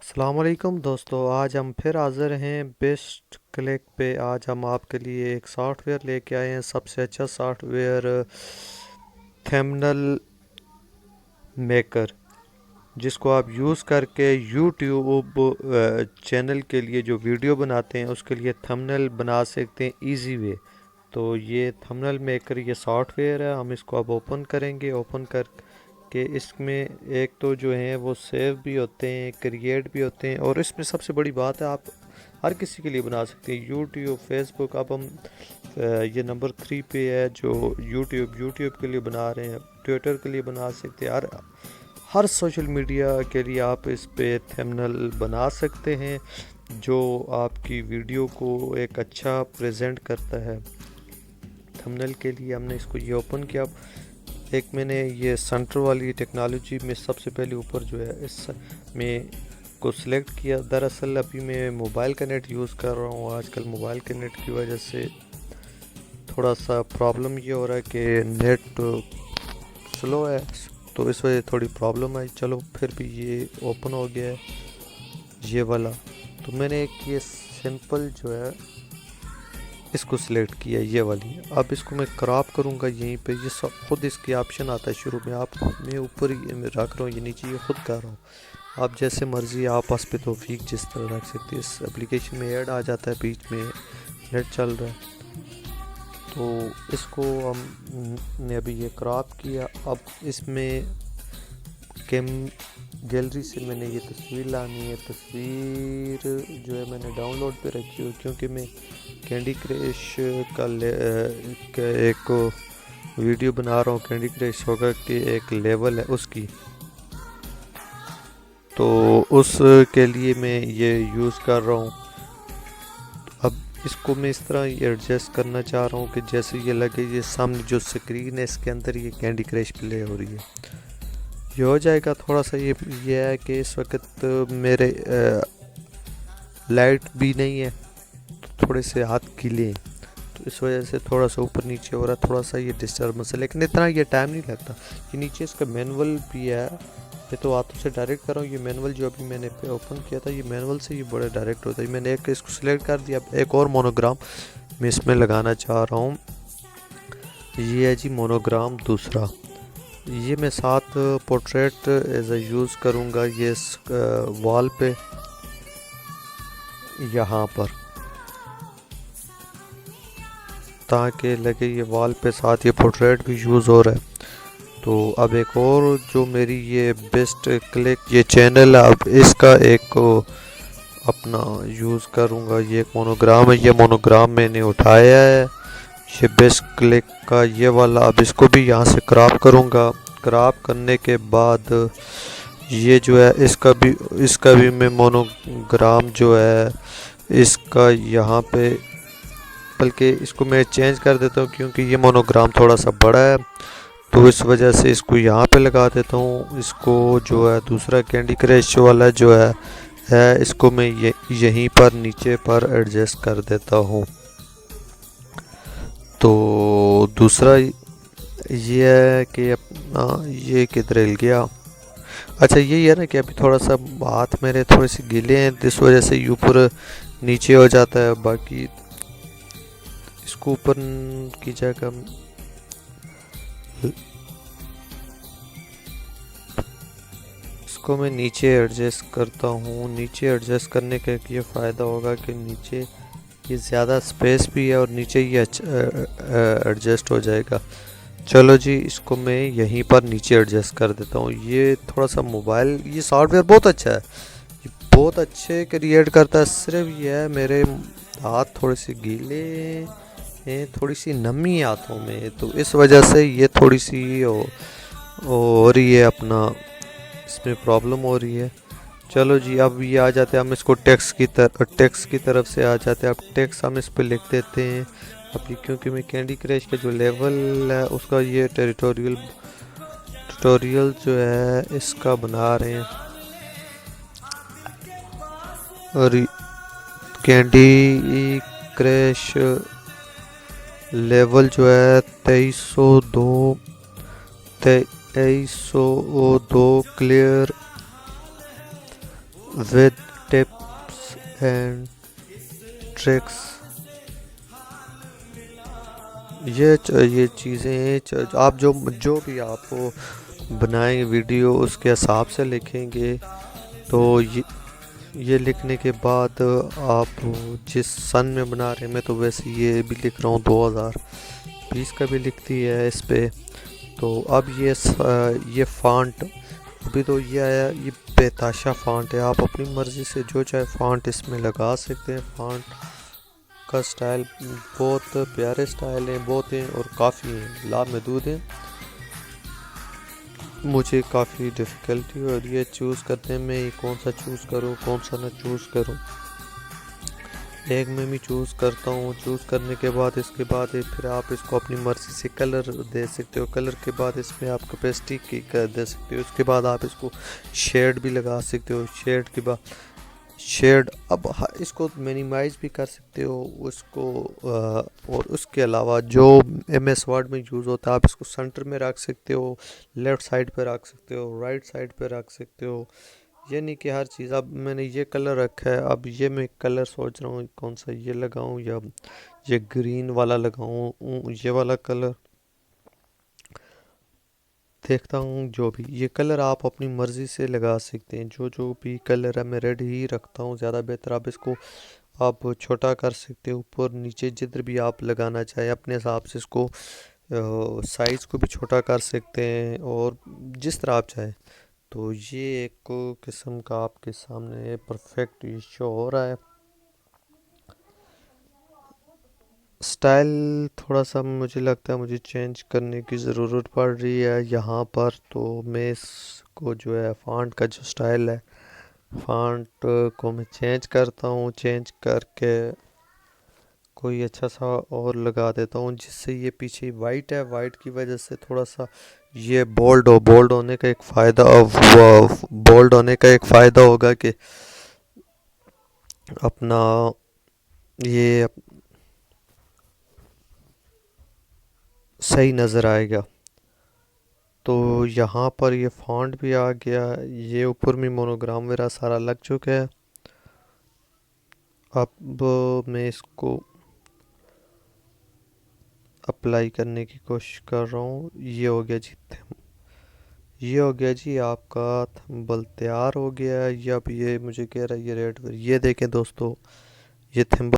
अस्सलाम वालेकुम दोस्तों, आज हम फिर हाज़िर हैं बेस्ट क्लिक पे। आज हम आपके लिए एक सॉफ्टवेयर लेके आए हैं, सबसे अच्छा सॉफ्टवेयर थंबनेल मेकर, जिसको आप यूज़ करके यूट्यूब चैनल के लिए जो वीडियो बनाते हैं उसके लिए थंबनेल बना सकते हैं इजी वे। तो ये थंबनेल मेकर ये सॉफ्टवेयर है, हम इसको अब ओपन करेंगे। ओपन कर के इसमें एक तो जो है वो सेव भी होते हैं, क्रिएट भी होते हैं, और इसमें सबसे बड़ी बात है आप हर किसी के लिए बना सकते हैं। यूट्यूब, फेसबुक, अब हम ये नंबर 3 पे है जो यूट्यूब के लिए बना रहे हैं, ट्विटर के लिए बना सकते हैं। हर सोशल मीडिया के लिए आप इस पे थंबनेल बना सकते हैं जो आपकी वीडियो को एक अच्छा प्रेजेंट करता है। थंबनेल के लिए हमने इसको ये ओपन किया। एक मैंने ये सेंटर वाली टेक्नोलॉजी में सबसे पहले ऊपर जो है इस में को सिलेक्ट किया। दरअसल अभी मैं मोबाइल का नेट यूज़ कर रहा हूँ। आजकल मोबाइल के नेट की वजह से थोड़ा सा प्रॉब्लम ये हो रहा है कि नेट स्लो है, तो इस वजह थोड़ी प्रॉब्लम आई। चलो फिर भी ये ओपन हो गया है ये वाला। तो मैंने एक ये सिंपल जो है इसको सिलेक्ट किया ये वाली। अब इसको मैं क्रॉप करूँगा यहीं पे। ये सब खुद इसकी ऑप्शन आता है शुरू में, आप मैं ऊपर ही रख रहा हूँ, ये नीचे ये खुद कर रहा हूँ। आप जैसे मर्ज़ी आप पास पे तौफीक जिस तरह रख सकते हैं। इस एप्लीकेशन में ऐड आ जाता है बीच में, नेट चल रहा है, तो इसको हम ने अभी ये क्रॉप किया। अब इसमें कैम गैलरी से मैंने ये तस्वीर लानी है। तस्वीर जो है मैंने डाउनलोड पे रखी हो, क्योंकि मैं कैंडी क्रश का एक वीडियो बना रहा हूँ। कैंडी क्रश होगा कि एक लेवल है उसकी, तो उसके लिए मैं ये यूज़ कर रहा हूँ। अब इसको मैं इस तरह एडजस्ट करना चाह रहा हूँ कि जैसे ये लगे ये सामने जो स्क्रीन है इसके अंदर ये कैंडी क्रश प्ले हो रही है। ये हो जाएगा। थोड़ा सा ये है कि इस वक्त मेरे लाइट भी नहीं है, तो थोड़े से हाथ गीले हैं, तो इस वजह से थोड़ा सा ऊपर नीचे हो रहा है। थोड़ा सा ये डिस्टर्बेंस है, लेकिन इतना ये टाइम नहीं लगता। ये नीचे इसका मैनुअल भी है। ये तो हाथों से डायरेक्ट कर रहा हूँ। ये मैनुअल जो अभी मैंने ओपन किया था, ये मैनुअल से ये बड़ा डायरेक्ट होता है। मैंने एक इसको सिलेक्ट कर दिया। एक और मोनोग्राम मैं इसमें लगाना चाह रहा हूँ। ये है जी मोनोग्राम दूसरा। ये मैं साथ पोर्ट्रेट एज ए यूज़ करूँगा ये वॉल पे यहाँ पर, ताकि लगे ये वॉल पे साथ ये पोर्ट्रेट भी यूज़ हो रहा है। तो अब एक और जो मेरी ये बेस्ट क्लिक ये चैनल है, अब इसका एक अपना यूज़ करूँगा। ये एक मोनोग्राम है, ये मोनोग्राम मैंने उठाया है ये बेस्ट क्लिक का ये वाला। अब इसको भी यहाँ से क्रॉप करूँगा। क्रॉप करने के बाद ये जो है इसका भी मैं मोनोग्राम जो है इसका यहाँ पे, बल्कि इसको मैं चेंज कर देता हूँ क्योंकि ये मोनोग्राम थोड़ा सा बड़ा है, तो इस वजह से इसको यहाँ पे लगा देता हूँ। इसको जो है दूसरा कैंडी क्रश वाला जो है इसको मैं यहीं पर नीचे पर एडजस्ट कर देता हूँ। तो दूसरा ये है कि अपना ये किधर हिल गया। अच्छा ये है ना कि अभी थोड़ा सा हाथ मेरे थोड़े से गीले हैं, इस वजह से ये ऊपर नीचे हो जाता है। बाकी इसको ऊपर की जगह इसको मैं नीचे एडजस्ट करता हूँ। नीचे एडजस्ट करने का ये फ़ायदा होगा कि नीचे ये ज़्यादा स्पेस भी है और नीचे ये एडजस्ट हो जाएगा। चलो जी, इसको मैं यहीं पर नीचे एडजस्ट कर देता हूँ। ये थोड़ा सा मोबाइल ये सॉफ्टवेयर बहुत अच्छा है, ये बहुत अच्छे क्रिएट करता है। सिर्फ ये है मेरे हाथ थोड़े से गीले हैं, थोड़ी सी नमी हाथों में, तो इस वजह से ये थोड़ी सी हो रही है, अपना इसमें प्रॉब्लम हो रही है। चलो जी, अब ये आ जाते हैं हम इसको टेक्स्ट की तरफ से आ जाते हैं। अब टेक्स्ट हम इस पर लिख देते हैं अभी, क्योंकि मैं कैंडी क्रश का जो लेवल है उसका ये ट्यूटोरियल जो है इसका बना रहे हैं। और कैंडी क्रश लेवल जो है 2302 clear with tips and tricks। ये चीज़ें आप जो जो भी आप बनाएंगे वीडियो उसके हिसाब से लिखेंगे। तो ये लिखने के बाद आप जिस सन में बना रहे हैं, मैं तो वैसे ये भी लिख रहा हूँ 2020 का भी लिखती है इस पे। तो अब ये फ़ॉन्ट अभी तो ये आया, ये बेताशा फ़ॉन्ट है। आप अपनी मर्ज़ी से जो चाहे फ़ॉन्ट इसमें लगा सकते हैं। फ़ॉन्ट का स्टाइल बहुत प्यारे स्टाइल हैं, बहुत हैं और काफ़ी हैं, लामहदूद हैं। मुझे काफ़ी डिफ़िकल्टी हो रही है चूज़ करने में, कौन सा चूज़ करूँ कौन सा ना चूज़ करूँ। एक में भी चूज़ करता हूँ, चूज़ करने के बाद इसके बाद फिर आप इसको अपनी मर्ज़ी से कलर दे सकते हो। कलर के बाद इसमें आप कैपेसिटी की कर दे सकते हो। उसके बाद आप इसको शेड भी लगा सकते हो। शेड के बाद शेड अब इसको मिनिमाइज भी कर सकते हो उसको। और उसके अलावा जो MS वर्ड में यूज़ होता है, आप इसको सेंटर में रख सकते हो, लेफ़्ट साइड पे रख सकते हो, राइट साइड पे रख सकते हो। ये नहीं कि हर चीज़। अब मैंने ये कलर रखा है, अब ये मैं कलर सोच रहा हूँ कौन सा ये लगाऊँ या ये ग्रीन वाला लगाऊँ, ये वाला कलर देखता हूँ। जो भी ये कलर आप अपनी मर्ज़ी से लगा सकते हैं। जो जो भी कलर है मैं रेड ही रखता हूँ ज़्यादा बेहतर। आप इसको आप छोटा कर सकते हो, ऊपर नीचे जिधर भी आप लगाना चाहें अपने हिसाब से इसको साइज़ को भी छोटा कर सकते हैं और जिस तरह आप चाहें। तो ये एक किस्म का आपके सामने परफेक्ट ये शो हो रहा है। स्टाइल थोड़ा सा मुझे लगता है मुझे चेंज करने की ज़रूरत पड़ रही है यहाँ पर। तो मैं इसको जो है फ़ॉन्ट का जो स्टाइल है, फ़ॉन्ट को मैं चेंज करता हूँ। चेंज करके कोई अच्छा सा और लगा देता हूँ जिससे ये पीछे वाइट है, वाइट की वजह से थोड़ा सा ये बोल्ड होने का एक फ़ायदा, बोल्ड होने का एक फ़ायदा होगा कि अपना ये सही नज़र आएगा। तो यहाँ पर ये फॉन्ट भी आ गया, ये ऊपर में मोनोग्राम मेरा सारा लग चुका है। अब मैं इसको अप्लाई करने की कोशिश कर रहा हूँ। ये हो गया जी, ये हो गया जी आपका थंबल तैयार हो गया। ये अब ये मुझे कह रहा है ये रेड, ये देखें दोस्तों, ये थंबल